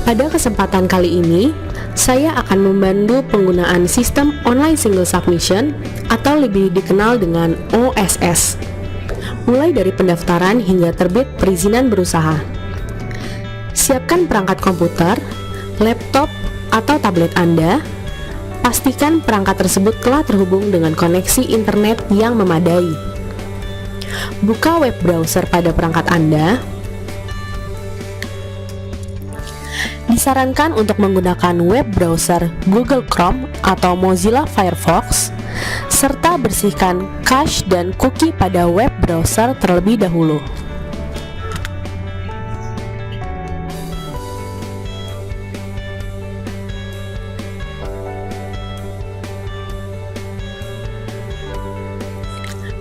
Pada kesempatan kali ini, saya akan memandu penggunaan sistem Online Single Submission atau lebih dikenal dengan OSS, mulai dari pendaftaran hingga terbit perizinan berusaha. Siapkan perangkat komputer, laptop, atau tablet Anda. Pastikan perangkat tersebut telah terhubung dengan koneksi internet yang memadai. Buka web browser pada perangkat Anda. Disarankan untuk menggunakan web browser Google Chrome atau Mozilla Firefox, serta bersihkan cache dan cookie pada web browser terlebih dahulu.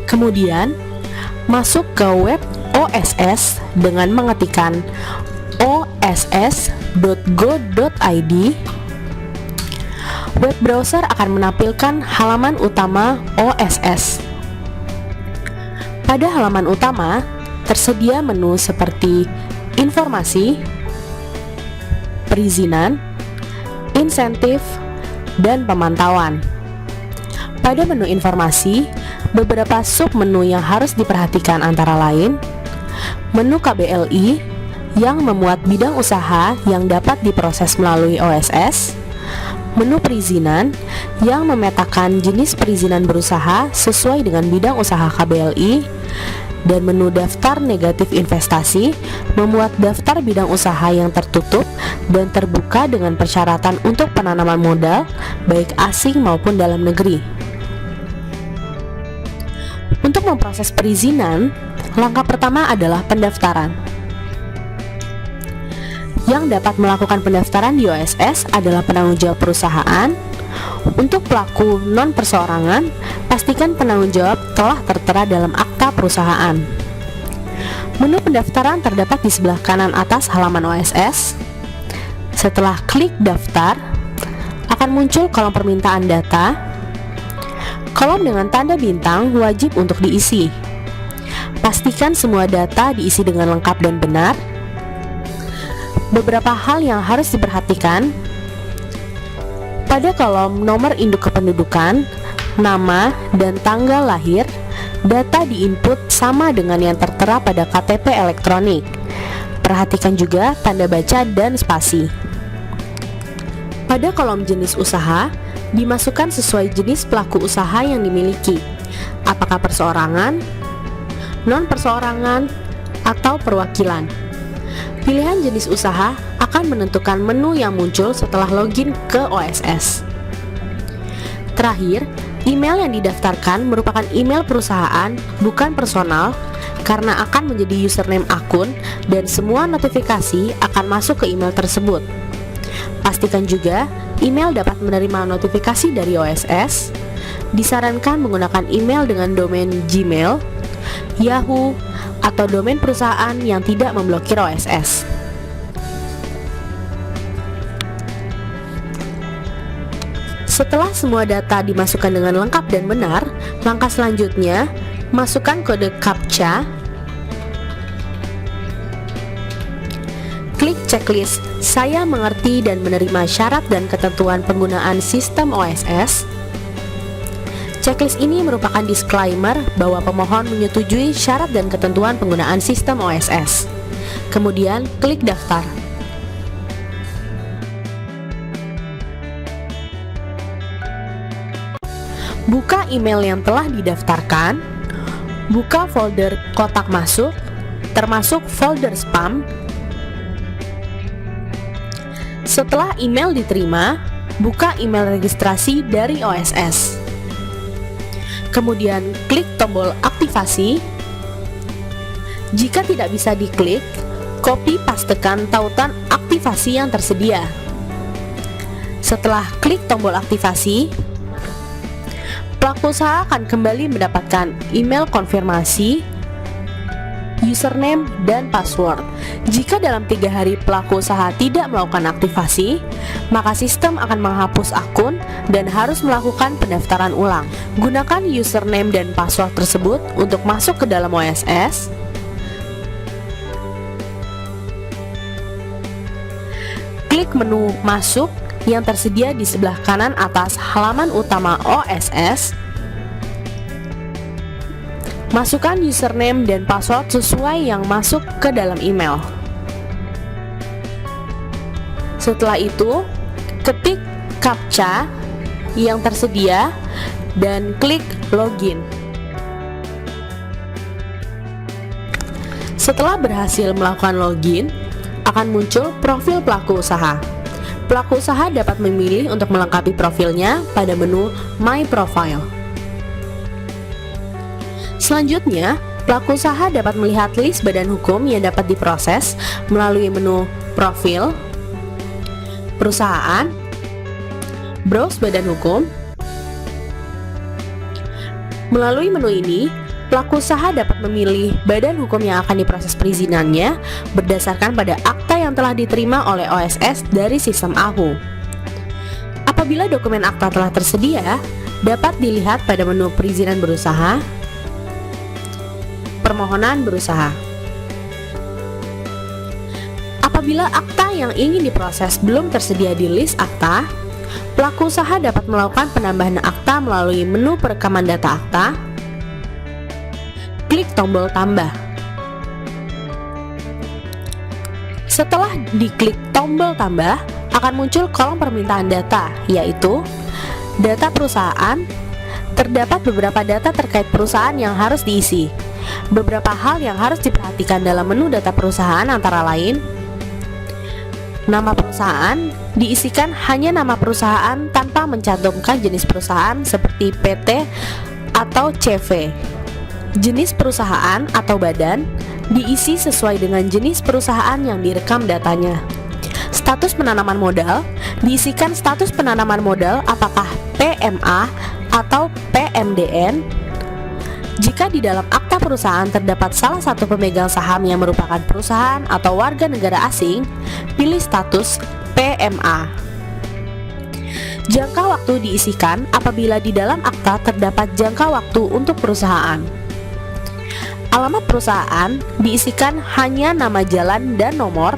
Kemudian, masuk ke web OSS dengan mengetikkan oss.go.id. Web browser akan menampilkan halaman utama OSS. Pada halaman utama, tersedia menu seperti informasi, perizinan, insentif, dan pemantauan. Pada menu informasi, beberapa sub-menu yang harus diperhatikan antara lain menu KBLI yang memuat bidang usaha yang dapat diproses melalui OSS, menu perizinan yang memetakan jenis perizinan berusaha sesuai dengan bidang usaha KBLI, dan menu daftar negatif investasi memuat daftar bidang usaha yang tertutup dan terbuka dengan persyaratan untuk penanaman modal baik asing maupun dalam negeri. Untuk memproses perizinan, langkah pertama adalah pendaftaran. Yang dapat melakukan pendaftaran di OSS adalah penanggung jawab perusahaan. Untuk pelaku non-perseorangan, pastikan penanggung jawab telah tertera dalam akta perusahaan. Menu pendaftaran terdapat di sebelah kanan atas halaman OSS. Setelah klik daftar, akan muncul kolom permintaan data. Kolom dengan tanda bintang wajib untuk diisi. Pastikan semua data diisi dengan lengkap dan benar. Beberapa hal yang harus diperhatikan: pada kolom nomor induk kependudukan, nama, dan tanggal lahir, data diinput sama dengan yang tertera pada KTP elektronik. Perhatikan juga tanda baca dan spasi. Pada kolom jenis usaha, dimasukkan sesuai jenis pelaku usaha yang dimiliki, apakah perseorangan, non-perseorangan, atau perwakilan. Pilihan jenis usaha akan menentukan menu yang muncul setelah login ke OSS. Terakhir, email yang didaftarkan merupakan email perusahaan, bukan personal, karena akan menjadi username akun dan semua notifikasi akan masuk ke email tersebut. Pastikan juga email dapat menerima notifikasi dari OSS. Disarankan menggunakan email dengan domain Gmail, Yahoo, atau domain perusahaan yang tidak memblokir OSS. Setelah semua data dimasukkan dengan lengkap dan benar, langkah selanjutnya, masukkan kode CAPTCHA. Klik checklist "Saya mengerti dan menerima syarat dan ketentuan penggunaan sistem OSS". Checklist ini merupakan disclaimer bahwa pemohon menyetujui syarat dan ketentuan penggunaan sistem OSS. Kemudian, klik daftar. Buka email yang telah didaftarkan. Buka folder kotak masuk, termasuk folder spam. Setelah email diterima, buka email registrasi dari OSS. Kemudian klik tombol aktivasi. Jika tidak bisa diklik, copy pastekan tautan aktivasi yang tersedia. Setelah klik tombol aktivasi, pelaku usaha akan kembali mendapatkan email konfirmasi, username, dan password. Jika dalam 3 hari pelaku usaha tidak melakukan aktivasi, maka sistem akan menghapus akun dan harus melakukan pendaftaran ulang. Gunakan username dan password tersebut untuk masuk ke dalam OSS. klik menu masuk yang tersedia di sebelah kanan atas halaman utama OSS. Masukkan username dan password sesuai yang masuk ke dalam email. Setelah itu, ketik CAPTCHA yang tersedia dan klik login. Setelah berhasil melakukan login, akan muncul profil pelaku usaha. Pelaku usaha dapat memilih untuk melengkapi profilnya pada menu My Profile. Selanjutnya, pelaku usaha dapat melihat list badan hukum yang dapat diproses melalui menu Profil, Perusahaan, Browse badan hukum. Melalui menu ini, pelaku usaha dapat memilih badan hukum yang akan diproses perizinannya berdasarkan pada akta yang telah diterima oleh OSS dari sistem AHU. Apabila dokumen akta telah tersedia, dapat dilihat pada menu perizinan berusaha, permohonan berusaha. Apabila akta yang ingin diproses belum tersedia di list akta, pelaku usaha dapat melakukan penambahan akta melalui menu perekaman data akta. Klik tombol tambah. Setelah diklik tombol tambah, akan muncul kolom permintaan data, yaitu data perusahaan. Terdapat beberapa data terkait perusahaan yang harus diisi. Beberapa hal yang harus diperhatikan dalam menu data perusahaan antara lain: nama perusahaan, diisikan hanya nama perusahaan tanpa mencantumkan jenis perusahaan seperti PT atau CV. Jenis perusahaan atau badan diisi sesuai dengan jenis perusahaan yang direkam datanya. Status penanaman modal, diisikan status penanaman modal apakah PMA atau PMDN. Jika di dalam akta perusahaan terdapat salah satu pemegang saham yang merupakan perusahaan atau warga negara asing, pilih status PMA. Jangka waktu diisikan apabila di dalam akta terdapat jangka waktu untuk perusahaan. Alamat perusahaan diisikan hanya nama jalan dan nomor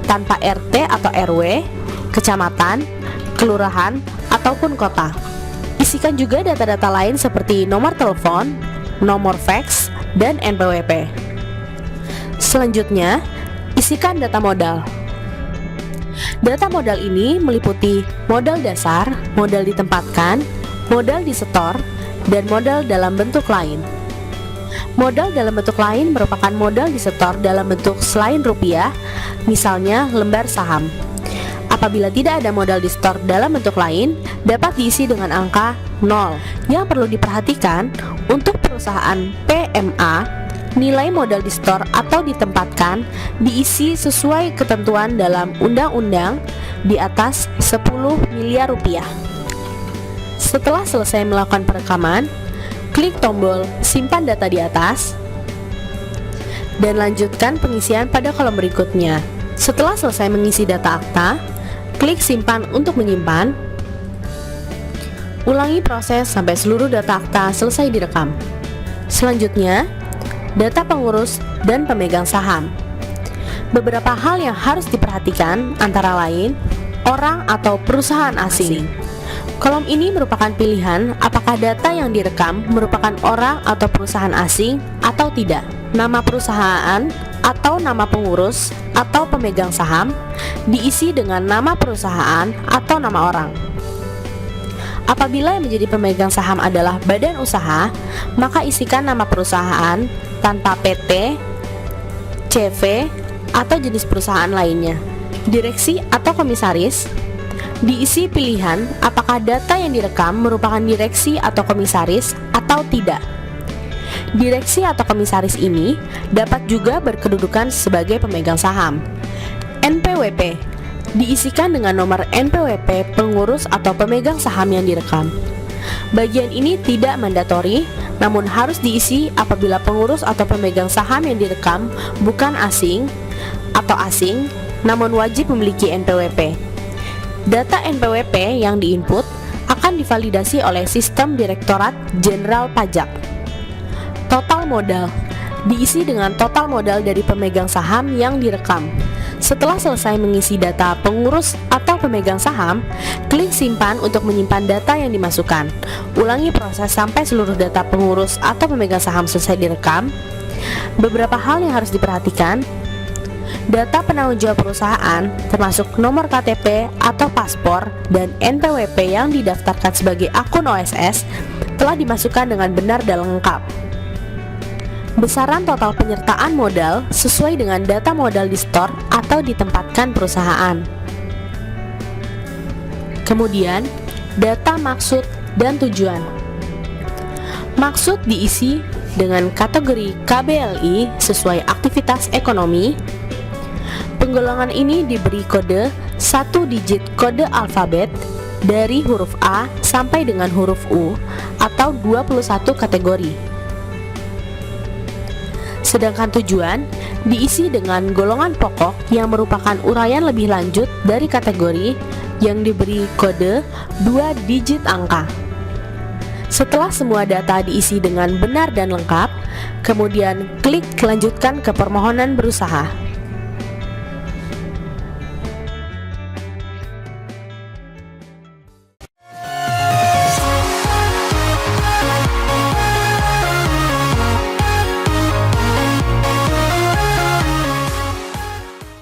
tanpa RT atau RW, kecamatan, kelurahan, ataupun kota. Isikan juga data-data lain seperti nomor telepon, nomor fax, dan NPWP. Selanjutnya, isikan data modal. Data modal ini meliputi modal dasar, modal ditempatkan, modal disetor, dan modal dalam bentuk lain. Modal dalam bentuk lain merupakan modal disetor dalam bentuk selain rupiah, misalnya lembar saham. Apabila tidak ada modal disetor dalam bentuk lain, dapat diisi dengan angka 0. Yang perlu diperhatikan, untuk perusahaan PMA, nilai modal disetor atau ditempatkan diisi sesuai ketentuan dalam undang-undang di atas 10 miliar rupiah. Setelah selesai melakukan perekaman, klik tombol simpan data di atas dan lanjutkan pengisian pada kolom berikutnya. Setelah selesai mengisi data akta, klik simpan untuk menyimpan. Ulangi proses sampai seluruh data akta selesai direkam. Selanjutnya, data pengurus dan pemegang saham. Beberapa hal yang harus diperhatikan antara lain orang atau perusahaan asing. Kolom ini merupakan pilihan apakah data yang direkam merupakan orang atau perusahaan asing atau tidak. Nama perusahaan atau nama pengurus atau pemegang saham diisi dengan nama perusahaan atau nama orang. Apabila yang menjadi pemegang saham adalah badan usaha, maka isikan nama perusahaan tanpa PT, CV, atau jenis perusahaan lainnya. Direksi atau komisaris, diisi pilihan apakah data yang direkam merupakan direksi atau komisaris atau tidak. Direksi atau komisaris ini dapat juga berkedudukan sebagai pemegang saham. NPWP diisikan dengan nomor NPWP pengurus atau pemegang saham yang direkam. Bagian ini tidak mandatori, namun harus diisi apabila pengurus atau pemegang saham yang direkam bukan asing atau asing, namun wajib memiliki NPWP. Data NPWP yang diinput akan divalidasi oleh Sistem Direktorat Jenderal Pajak. Total modal diisi dengan total modal dari pemegang saham yang direkam. Setelah selesai mengisi data pengurus atau pemegang saham, klik simpan untuk menyimpan data yang dimasukkan. Ulangi proses sampai seluruh data pengurus atau pemegang saham selesai direkam. Beberapa hal yang harus diperhatikan: data penanggung jawab perusahaan, termasuk nomor KTP atau paspor dan NPWP yang didaftarkan sebagai akun OSS, telah dimasukkan dengan benar dan lengkap. Besaran total penyertaan modal sesuai dengan data modal di store atau ditempatkan perusahaan. Kemudian, data maksud dan tujuan. Maksud diisi dengan kategori KBLI sesuai aktivitas ekonomi. Penggolongan ini diberi kode 1 digit kode alfabet dari huruf A sampai dengan huruf U atau 21 kategori. Sedangkan tujuan diisi dengan golongan pokok yang merupakan uraian lebih lanjut dari kategori yang diberi kode 2 digit angka. Setelah semua data diisi dengan benar dan lengkap, kemudian klik lanjutkan ke permohonan berusaha.